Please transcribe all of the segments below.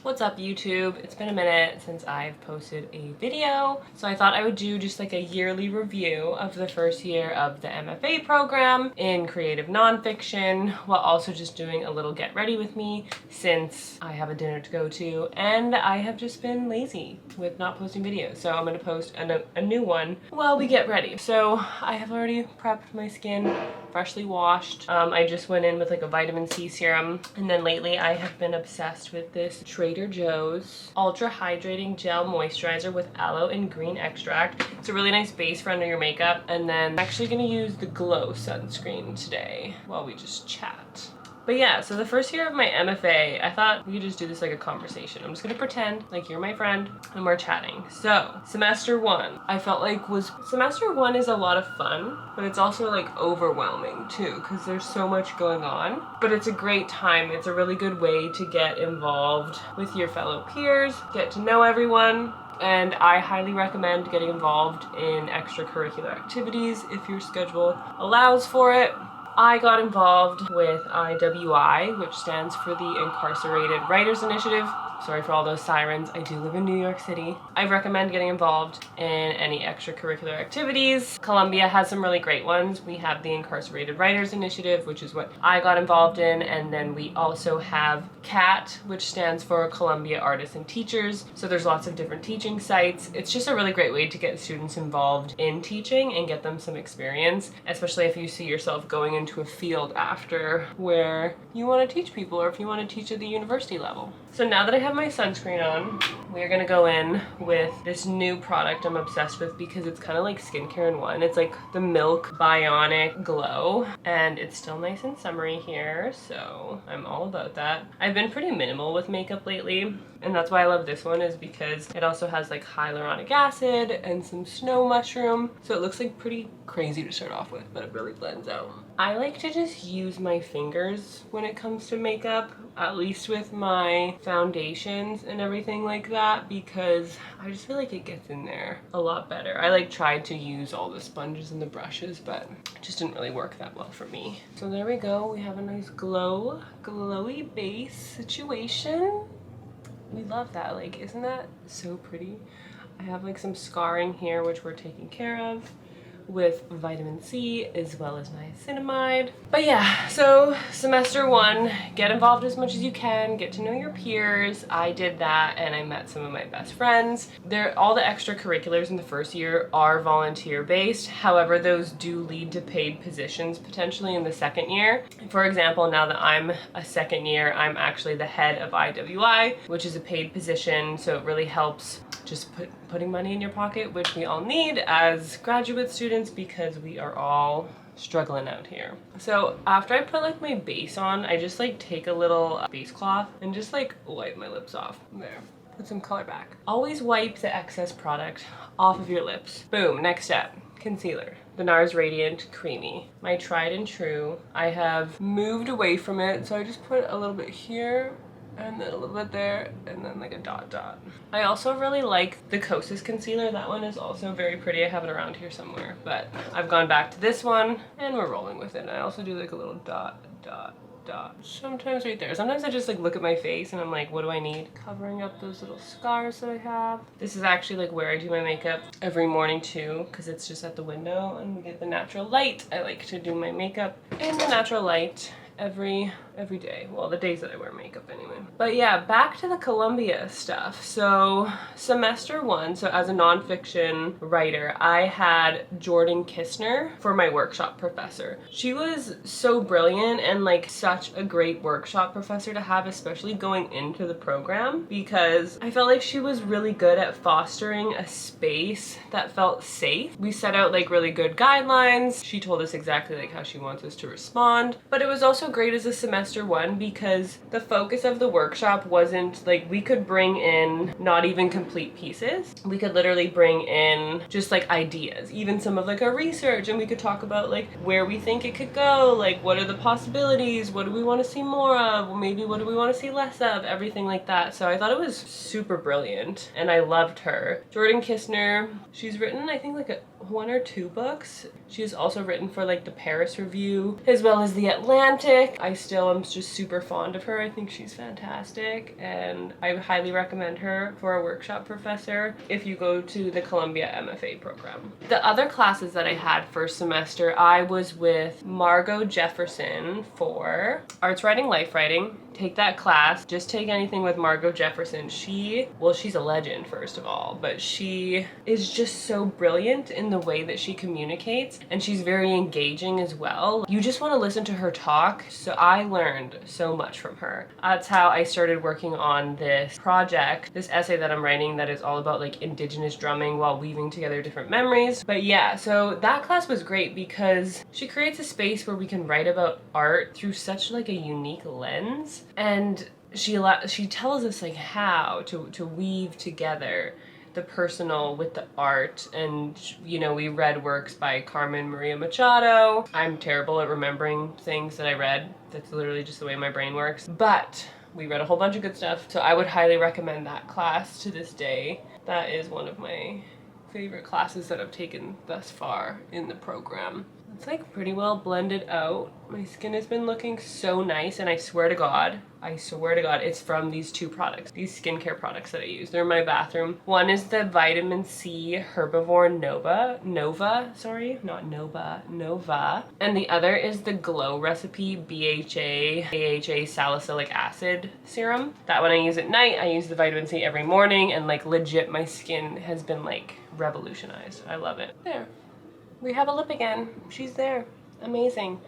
What's up, YouTube? It's been a minute since I've posted a video, so I thought I would do just like a yearly review of the first year of the MFA program in creative nonfiction, while also just doing a little get ready with me since I have a dinner to go to and I have just been lazy with not posting videos. So I'm going to post a new one while we get ready. So I have already prepped my skin, freshly washed. I just went in with like a vitamin C serum, and then lately I have been obsessed with this Trader Joe's Ultra Hydrating Gel Moisturizer with aloe and green extract. It's a really nice base for under your makeup, and then I'm actually gonna use the Glow sunscreen today while we just chat. But yeah, so the first year of my MFA, I thought we could just do this like a conversation. I'm just gonna pretend like you're my friend and we're chatting. So, semester one, I felt like semester one is a lot of fun, but it's also like overwhelming too, because there's so much going on. But it's a great time. It's a really good way to get involved with your fellow peers, get to know everyone, and I highly recommend getting involved in extracurricular activities if your schedule allows for it. I got involved with IWI, which stands for the Incarcerated Writers Initiative. Sorry for all those sirens. I do live in New York City. I recommend getting involved in any extracurricular activities. Columbia has some really great ones. We have the Incarcerated Writers Initiative, which is what I got involved in, and then we also have CAT, which stands for Columbia Artists and Teachers. So there's lots of different teaching sites. It's just a really great way to get students involved in teaching and get them some experience, especially if you see yourself going into a field after where you want to teach people, or if you want to teach at the university level. So now that I have my sunscreen on, we're gonna go in with this new product I'm obsessed with because it's kind of like skincare in one. It's like the Milk Bionic Glow, and it's still nice and summery here, so I'm all about that. I've been pretty minimal with makeup lately, and that's why I love this one, is because it also has like hyaluronic acid and some snow mushroom, so it looks like pretty crazy to start off with, but it really blends out. I like to just use my fingers when it comes to makeup, at least with my foundations and everything like that, because I just feel like it gets in there a lot better. I like tried to use all the sponges and the brushes, but it just didn't really work that well for me. So there we go. We have a nice glowy base situation. We love that. Like, isn't that so pretty? I have like some scarring here, which we're taking care of with vitamin C as well as niacinamide. But yeah, so semester one, get involved as much as you can, get to know your peers. I did that, and I met some of my best friends. All the extracurriculars in the first year are volunteer based. However, those do lead to paid positions potentially in the second year. For example, now that I'm a second year, I'm actually the head of IWI, which is a paid position, so it really helps just putting money in your pocket, which we all need as graduate students because we are all struggling out here. So after I put like my base on, I just like take a little base cloth and just like wipe my lips off. There. Put some color back. Always wipe the excess product off of your lips. Boom, next step. Concealer. The NARS Radiant Creamy. My tried and true. I have moved away from it, so I just put a little bit here, and then a little bit there, and then like a dot. I also really like the Kosas concealer. That one is also very pretty. I have it around here somewhere, but I've gone back to this one and we're rolling with it. And I also do like a little dot. Sometimes right there. Sometimes I just like look at my face and I'm like, what do I need? Covering up those little scars that I have. This is actually like where I do my makeup every morning too, because it's just at the window and we get the natural light. I like to do my makeup in the natural light every day. Well, the days that I wear makeup anyway. But yeah, back to the Columbia stuff. So semester one, so as a nonfiction writer, I had Jordan Kistner for my workshop professor. She was so brilliant and like such a great workshop professor to have, especially going into the program, because I felt like she was really good at fostering a space that felt safe. We set out like really good guidelines. She told us exactly like how she wants us to respond, but it was also great as a semester one because the focus of the workshop wasn't like, we could bring in not even complete pieces. We could literally bring in just like ideas, even some of like our research, and we could talk about like where we think it could go, like what are the possibilities, what do we want to see more of, maybe what do we want to see less of, everything like that. So I thought it was super brilliant and I loved her. Jordan Kistner, she's written I think like 1 or 2 books. She's also written for like the Paris Review as well as the Atlantic. I still am just super fond of her. I think she's fantastic, and I highly recommend her for a workshop professor if you go to the Columbia MFA program. The other classes that I had first semester, I was with Margot Jefferson for Arts Writing, Life Writing. Take that class. Just take anything with Margot Jefferson. She's a legend, first of all, but she is just so brilliant in the way that she communicates, and she's very engaging as well. You just want to listen to her talk. So I learned so much from her. That's how I started working on this project, this essay that I'm writing that is all about like Indigenous drumming while weaving together different memories. But yeah, so that class was great because she creates a space where we can write about art through such like a unique lens, and she tells us like how to weave together the personal with the art. And you know, we read works by Carmen Maria Machado. I'm terrible at remembering things that I read. That's literally just the way my brain works, but we read a whole bunch of good stuff. So I would highly recommend that class to this day. That is one of my favorite classes that I've taken thus far in the program. It's like pretty well blended out. My skin has been looking so nice, and I swear to God, it's from these 2 products, these skincare products that I use. They're in my bathroom. One is the Vitamin C Herbivore Nova. And the other is the Glow Recipe AHA Salicylic Acid Serum. That one I use at night. I use the vitamin C every morning, and like legit my skin has been like revolutionized. I love it. There. We have a lip again. She's there. Amazing.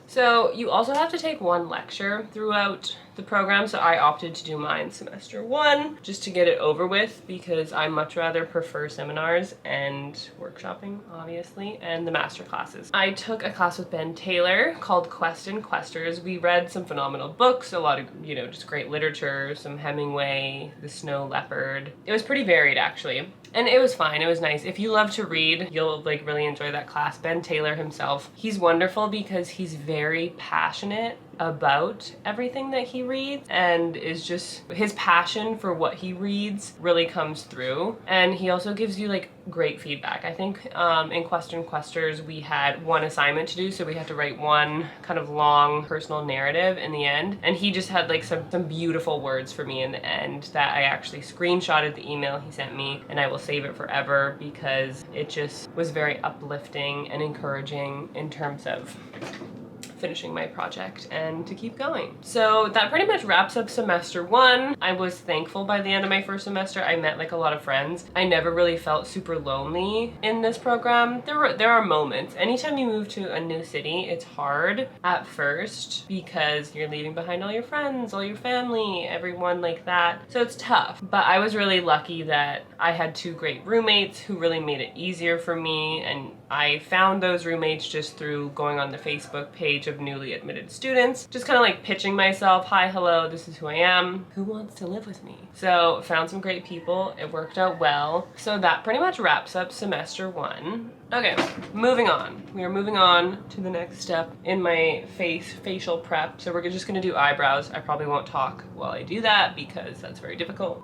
So you also have to take 1 lecture throughout the program. So I opted to do mine semester 1 just to get it over with, because I much rather prefer seminars and workshopping, obviously, and the master classes. I took a class with Ben Taylor called Quest and Questers. We read some phenomenal books, a lot of, you know, just great literature, some Hemingway, The Snow Leopard. It was pretty varied, actually. And it was fine. It was nice. If you love to read, you'll like really enjoy that class. Ben Taylor himself, he's wonderful because he's very passionate about everything that he reads, and is just, his passion for what he reads really comes through. And he also gives you like great feedback. I think in Quest and Questers we had 1 assignment to do, so we had to write 1 kind of long personal narrative in the end, and he just had like some beautiful words for me in the end that I actually screenshotted the email he sent me, and I will save it forever because it just was very uplifting and encouraging in terms of finishing my project and to keep going. So that pretty much wraps up semester 1. I was thankful by the end of my first semester. I met like a lot of friends. I never really felt super lonely in this program. There are moments. Anytime you move to a new city, it's hard at first because you're leaving behind all your friends, all your family, everyone like that. So it's tough. But I was really lucky that I had 2 great roommates who really made it easier for me, and I found those roommates just through going on the Facebook page of newly admitted students, just kind of like pitching myself, hi, hello, this is who I am, who wants to live with me? So found some great people, it worked out well. So that pretty much wraps up semester 1. Okay, moving on. We are moving on to the next step in my facial prep. So we're just gonna do eyebrows. I probably won't talk while I do that because that's very difficult.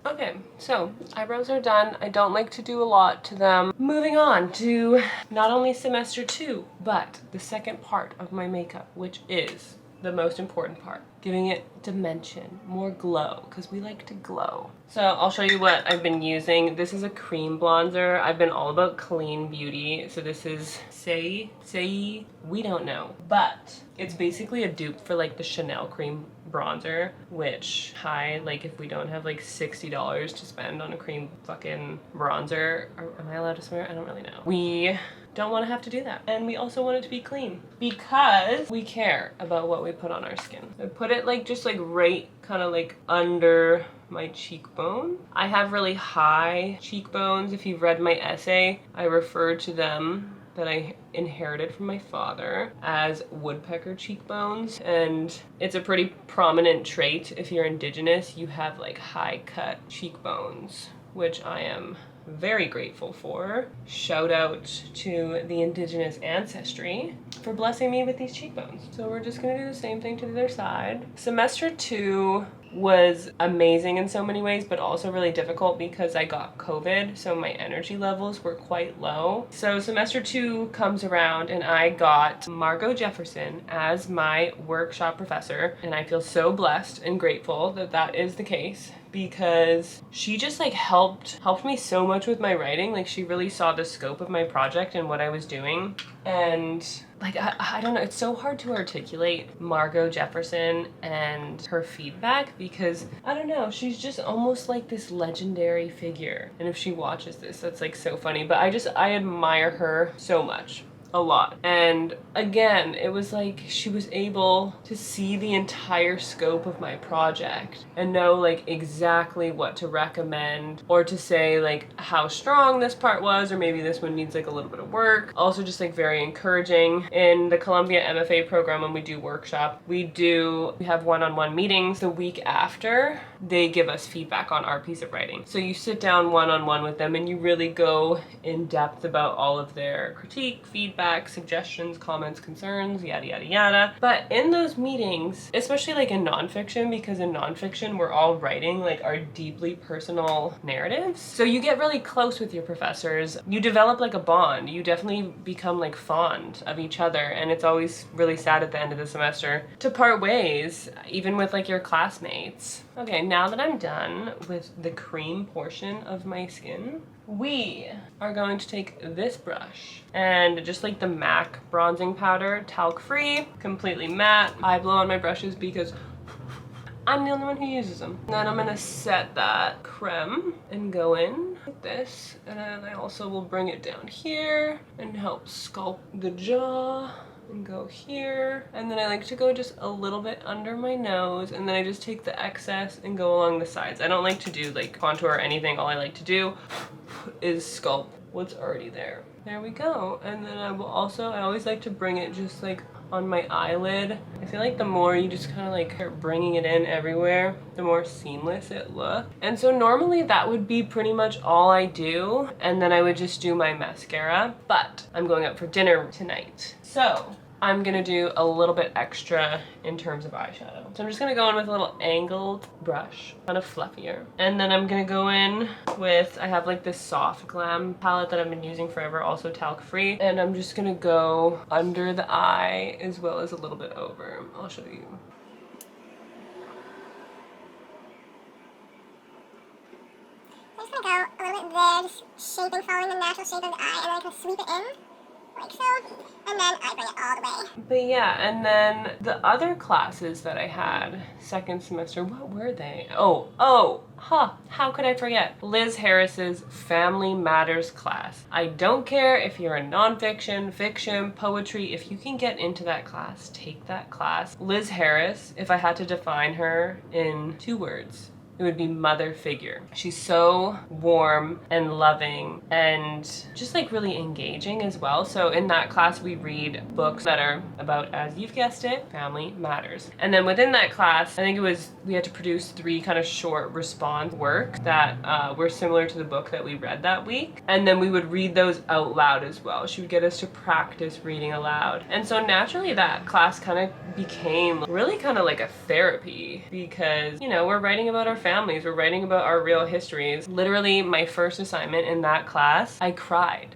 Okay, so eyebrows are done. I don't like to do a lot to them. Moving on to not only semester 2, but the second part of my makeup, which is the most important part. Giving it dimension, more glow, because we like to glow. So I'll show you what I've been using. This is a cream bronzer. I've been all about clean beauty. So this is Say, we don't know. But it's basically a dupe for like the Chanel cream bronzer, which like if we don't have like $60 to spend on a cream fucking bronzer, am I allowed to swear? I don't really know. We don't want to have to do that. And we also want it to be clean because we care about what we put on our skin. I put it like just like right kind of like under my cheekbone. I have really high cheekbones. If you've read my essay, I referred to them, that I inherited from my father, as woodpecker cheekbones, and it's a pretty prominent trait. If you're Indigenous, you have like high cut cheekbones, which I am very grateful for. Shout out to the Indigenous ancestry for blessing me with these cheekbones. So we're just gonna do the same thing to the other side. Semester 2 was amazing in so many ways, but also really difficult because I got COVID, so my energy levels were quite low. So semester 2 comes around and I got Margot Jefferson as my workshop professor, and I feel so blessed and grateful that that is the case, because she just like helped me so much with my writing. Like, she really saw the scope of my project and what I was doing. And like, I don't know, it's so hard to articulate Margot Jefferson and her feedback, because I don't know, she's just almost like this legendary figure. And if she watches this, that's like so funny. But I admire her so much. A lot. And again, it was like she was able to see the entire scope of my project and know like exactly what to recommend, or to say like how strong this part was, or maybe this one needs like a little bit of work. Also just like very encouraging. In the Columbia MFA program, when we do workshop, we have one-on-one meetings the week after they give us feedback on our piece of writing. So you sit down one-on-one with them and you really go in depth about all of their critique, feedback, suggestions, comments, concerns, yada yada yada. But in those meetings, especially like in nonfiction, because in nonfiction we're all writing like our deeply personal narratives, so you get really close with your professors. You develop like a bond. You definitely become like fond of each other, and it's always really sad at the end of the semester to part ways, even with like your classmates. Okay, now that I'm done with the cream portion of my skin, we are going to take this brush and just like the MAC bronzing powder, talc free, completely matte. I blow on my brushes because I'm the only one who uses them. And then I'm gonna set that creme and go in with this, and then I also will bring it down here and help sculpt the jaw. And go here, and then I like to go just a little bit under my nose, and then I just take the excess and go along the sides. I don't like to do like contour or anything. All I like to do is sculpt what's already there. There we go. And then I always like to bring it just like on my eyelid. I feel like the more you just kind of like start bringing it in everywhere, the more seamless it looks. And so normally that would be pretty much all I do, and then I would just do my mascara. But I'm going out for dinner tonight, so I'm gonna do a little bit extra in terms of eyeshadow. So I'm just gonna go in with a little angled brush, kind of fluffier. And then I'm gonna go in with, I have like this Soft Glam palette that I've been using forever, also talc free. And I'm just gonna go under the eye as well as a little bit over. I'll show you. I'm just gonna go a little bit there, just shaping, following the natural shape of the eye, and then I can sweep it in. Like so, and then I bring it all the way. But yeah, and then the other classes that I had second semester, what were they? How could I forget? Liz Harris's Family Matters class. I don't care if you're a nonfiction, fiction, poetry, if you can get into that class, take that class. Liz Harris, if I had to define her in 2 words, it would be mother figure. She's so warm and loving and just like really engaging as well. So in that class we read books that are about, as you've guessed it, family matters. And then within that class, I think we had to produce 3 kind of short response work that were similar to the book that we read that week. And then we would read those out loud as well. She would get us to practice reading aloud. And so naturally that class kind of became really kind of like a therapy, because, you know, we're writing about our families, we're writing about our real histories. Literally my first assignment in that class, I cried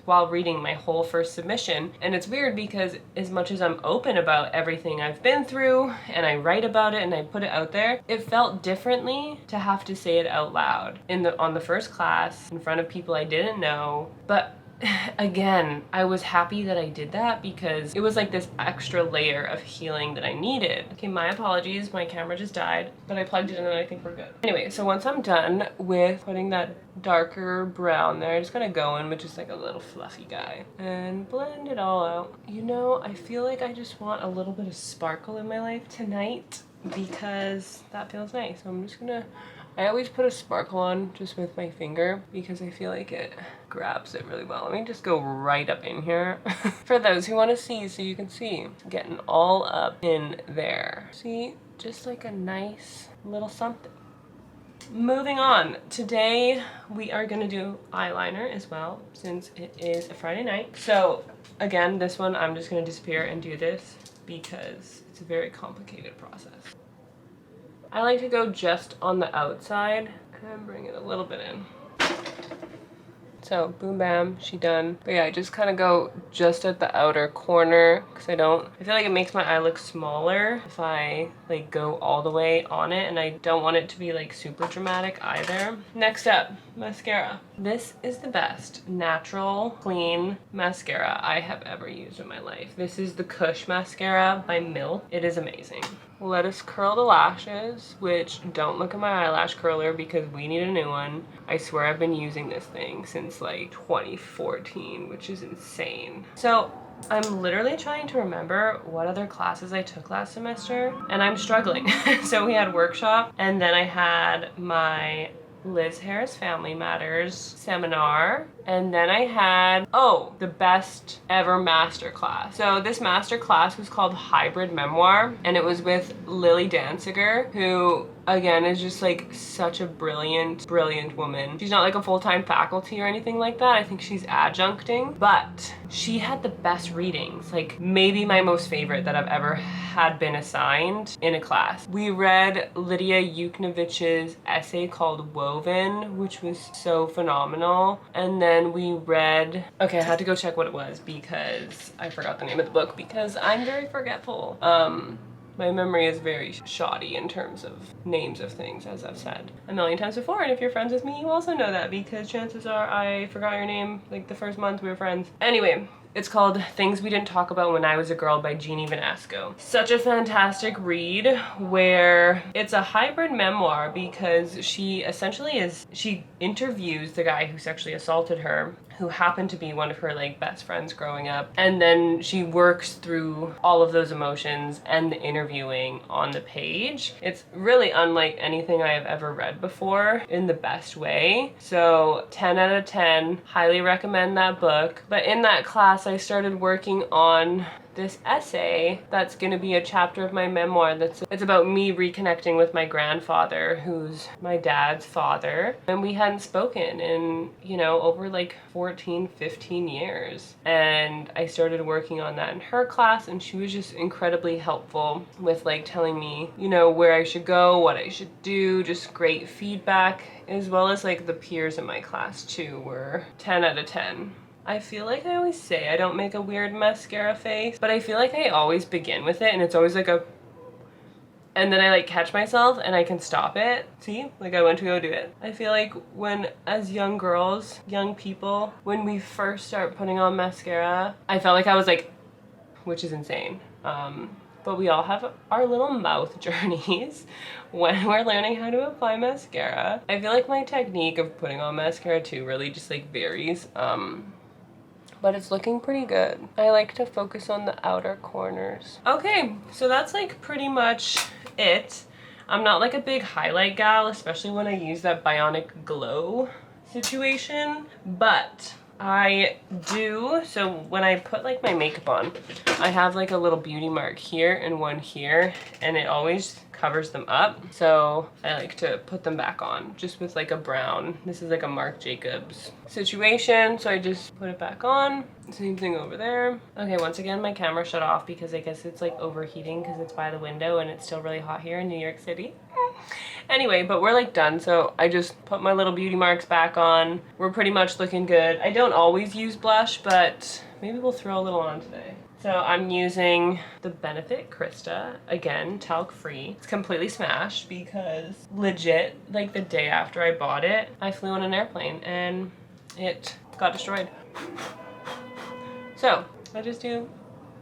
while reading my whole first submission. And it's weird because as much as I'm open about everything I've been through and I write about it and I put it out there, it felt differently to have to say it out loud on the first class in front of people I didn't know. But again, I was happy that I did that because it was like this extra layer of healing that I needed. Okay, my apologies, my camera just died, but I plugged it in and I think we're good. Anyway, so once I'm done with putting that darker brown there, I'm just gonna go in with just like a little fluffy guy and blend it all out. You know, I feel like I just want a little bit of sparkle in my life tonight because that feels nice. So I'm just gonna, I always put a sparkle on just with my finger because I feel like it grabs it really well. Let me just go right up in here for those who want to see, so you can see. Getting all up in there. See, just like a nice little something. Moving on, today we are gonna do eyeliner as well, since it is a Friday night. So again, this one I'm just gonna disappear and do this because it's a very complicated process. I like to go just on the outside and bring it a little bit in. So boom bam, she done. But yeah, I just kind of go just at the outer corner because I feel like it makes my eye look smaller if I like go all the way on it, and I don't want it to be like super dramatic either. Next up, mascara. This is the best natural clean mascara I have ever used in my life. This is the Kush mascara by Milk. It is amazing. Let us curl the lashes, which don't look at my eyelash curler because we need a new one. I swear I've been using this thing since like 2014, which is insane. So I'm literally trying to remember what other classes I took last semester, and I'm struggling. So we had workshop, and then I had my Liz Harris Family Matters seminar, and then I had, the best ever master class. So this master class was called Hybrid Memoir, and it was with Lily Danziger, who again is just like such a brilliant woman. She's not like a full-time faculty or anything like that. I think she's adjuncting, but she had the best readings, like maybe my most favorite that I've ever had been assigned in a class. We read Lydia Yuknovich's essay called Woven, which was so phenomenal. And then we read, okay, I had to go check what it was because I forgot the name of the book because I'm very forgetful. My memory is very shoddy in terms of names of things, as I've said a million times before, and if you're friends with me, you also know that because chances are I forgot your name like the first month we were friends. Anyway, it's called Things We Didn't Talk About When I Was a Girl by Jeannie Vanasco. Such a fantastic read where it's a hybrid memoir because she interviews the guy who sexually assaulted her, who happened to be one of her like best friends growing up, and then she works through all of those emotions and the interviewing on the page. It's really unlike anything I have ever read before in the best way. So 10 out of 10, highly recommend that book. But in that class I started working on this essay that's going to be a chapter of my memoir it's about me reconnecting with my grandfather, who's my dad's father, and we hadn't spoken in, over like 15 years. And I started working on that in her class, and she was just incredibly helpful with like telling me, where I should go, what I should do, just great feedback, as well as like the peers in my class too were 10 out of 10. I feel like I always say I don't make a weird mascara face, but I feel like I always begin with it and it's always like and then I like catch myself and I can stop it. See, like I went to go do it. I feel like as young girls, young people, when we first start putting on mascara, I felt like I was like, which is insane. But we all have our little mouth journeys when we're learning how to apply mascara. I feel like my technique of putting on mascara too really just like varies. But it's looking pretty good. I like to focus on the outer corners. Okay, so that's like pretty much it. I'm not like a big highlight gal, especially when I use that Bionic Glow situation, but I do. So when I put like my makeup on, I have like a little beauty mark here and one here, and it always covers them up. So I like to put them back on just with like a brown. This is like a Marc Jacobs situation. So I just put it back on. Same thing over there. Okay, once again, my camera shut off because I guess it's like overheating because it's by the window and it's still really hot here in New York City. Anyway, but we're like done. So I just put my little beauty marks back on. We're pretty much looking good. I don't always use blush, but maybe we'll throw a little on today. So I'm using the Benefit Krista, again, talc free. It's completely smashed because legit, like the day after I bought it, I flew on an airplane and it got destroyed. So I just do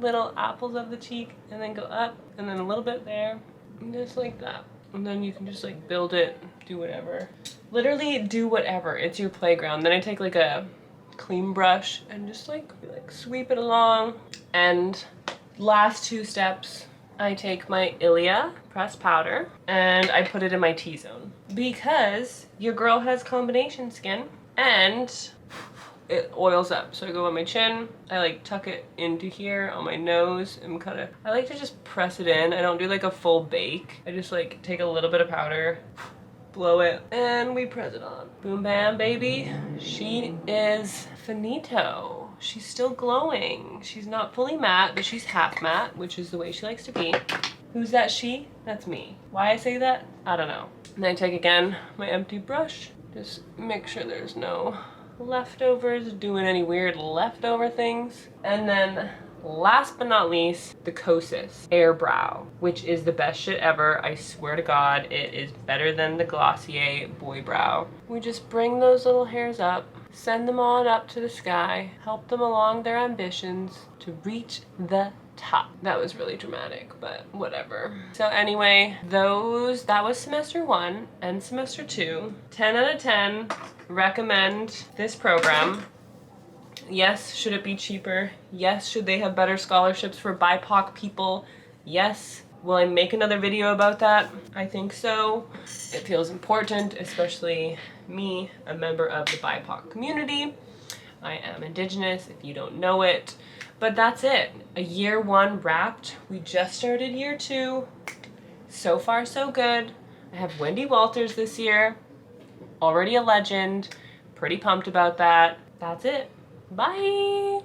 little apples of the cheek and then go up and then a little bit there, and just like that. And then you can just like build it, do whatever. Literally do whatever, it's your playground. Then I take like a clean brush and just like sweep it along. And last two steps, I take my Ilia pressed powder and I put it in my T-zone because your girl has combination skin and it oils up. So I go on my chin, I like tuck it into here on my nose and I like to just press it in. I don't do like a full bake. I just like take a little bit of powder, blow it, and we press it on. Boom bam, baby. She is finito. She's still glowing. She's not fully matte, but she's half matte, which is the way she likes to be. Who's that she? That's me. Why I say that? I don't know. And then I take again my empty brush. Just make sure there's no leftovers, doing any weird leftover things. And then last but not least, the Kosas Air Brow, which is the best shit ever. I swear to God, it is better than the Glossier Boy Brow. We just bring those little hairs up, send them on up to the sky, help them along their ambitions to reach the top. That was really dramatic, but whatever. So anyway, that was semester 1 and semester 2. 10 out of 10, recommend this program. Yes, should it be cheaper? Yes, should they have better scholarships for BIPOC people? Yes. Will I make another video about that? I think so. It feels important, especially me, a member of the BIPOC community. I am Indigenous, if you don't know it. But that's it. A year 1 wrapped. We just started year 2. So far, so good. I have Wendy Walters this year. Already a legend. Pretty pumped about that. That's it. Bye!